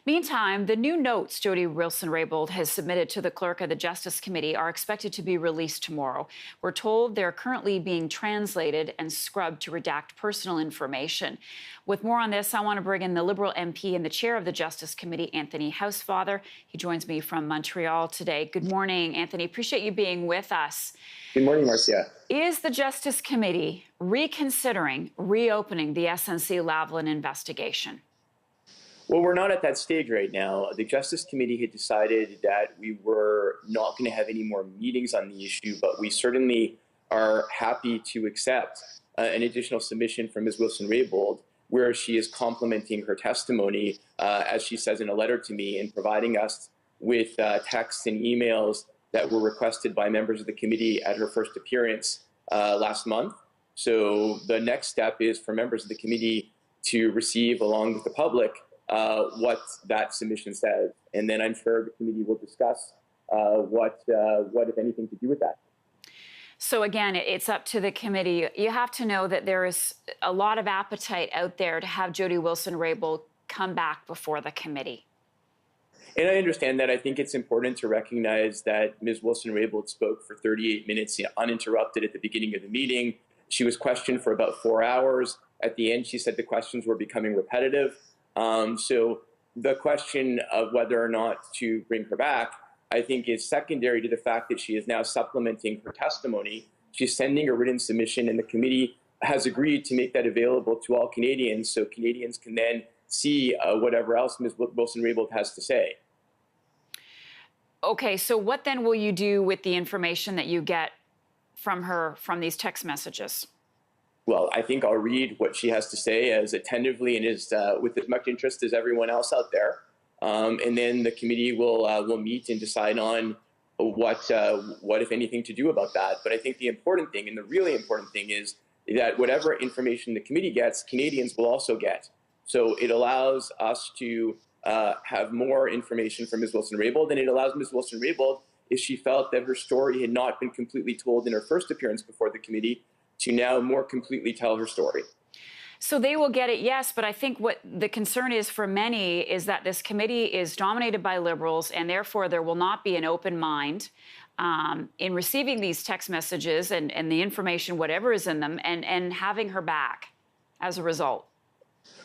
Meantime, the new notes Jody Wilson-Raybould has submitted to the clerk of the Justice Committee are expected to be released tomorrow. We're told they're currently being translated and scrubbed to redact personal information. With more on this, I want to bring in the Liberal MP and the chair of the Justice Committee, Anthony Housefather. He joins me from Montreal today. Good morning, Anthony. Appreciate you being with us. Good morning, Marcia. Is the Justice Committee reconsidering reopening the SNC-Lavalin investigation? Well, we're not at that stage right now. The Justice Committee had decided that we were not going to have any more meetings on the issue, but we certainly are happy to accept an additional submission from Ms. Wilson-Raybould, where she is complementing her testimony, as she says in a letter to me, and providing us with texts and emails that were requested by members of the committee at her first appearance last month. So the next step is for members of the committee to receive, along with the public, what that submission says, and then I'm sure the committee will discuss what, if anything, to do with that. So again, it's up to the committee. You have to know that there is a lot of appetite out there to have Jody Wilson-Raybould come back before the committee. And I understand that. I think it's important to recognize that Ms. Wilson-Raybould spoke for 38 minutes uninterrupted at the beginning of the meeting. She was questioned for about 4 hours. At the end, she said the questions were becoming repetitive. So the question of whether or not to bring her back, I think, is secondary to the fact that she is now supplementing her testimony. She's sending a written submission, and the committee has agreed to make that available to all Canadians, so Canadians can then see whatever else Ms. Wilson-Raybould has to say. Okay, so what then will you do with the information that you get from her from these text messages? Well, I think I'll read what she has to say as attentively and as with as much interest as everyone else out there, and then the committee will meet and decide on what, if anything, to do about that. But I think the important thing, and the really important thing, is that whatever information the committee gets, Canadians will also get. So it allows us to have more information from Ms. Wilson-Raybould, and it allows Ms. Wilson-Raybould, if she felt that her story had not been completely told in her first appearance before the committee, to now more completely tell her story. So they will get it, yes, but I think what the concern is for many is that this committee is dominated by Liberals, and therefore there will not be an open mind in receiving these text messages and the information, whatever is in them, and having her back as a result.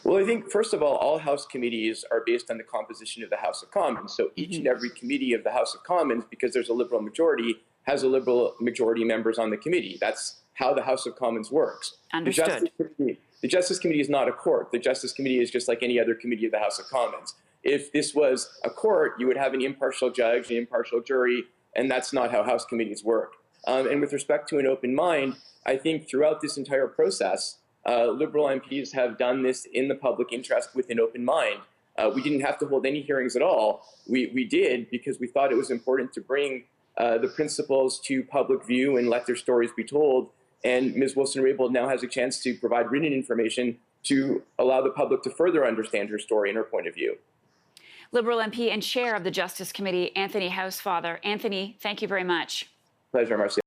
Well, I think, first of all House committees are based on the composition of the House of Commons. So each and every committee of the House of Commons, because there's a Liberal majority, has a Liberal majority members on the committee. That's how the House of Commons works. Understood. The Justice Committee is not a court. The Justice Committee is just like any other committee of the House of Commons. If this was a court, you would have an impartial judge, an impartial jury, and that's not how House committees work. And with respect to an open mind, I think throughout this entire process, Liberal MPs have done this in the public interest with an open mind. We didn't have to hold any hearings at all. We did because we thought it was important to bring the principals to public view and let their stories be told. And Ms. Wilson-Raybould now has a chance to provide written information to allow the public to further understand her story and her point of view. Liberal MP and chair of the Justice Committee, Anthony Housefather. Anthony, thank you very much. Pleasure, Marcia.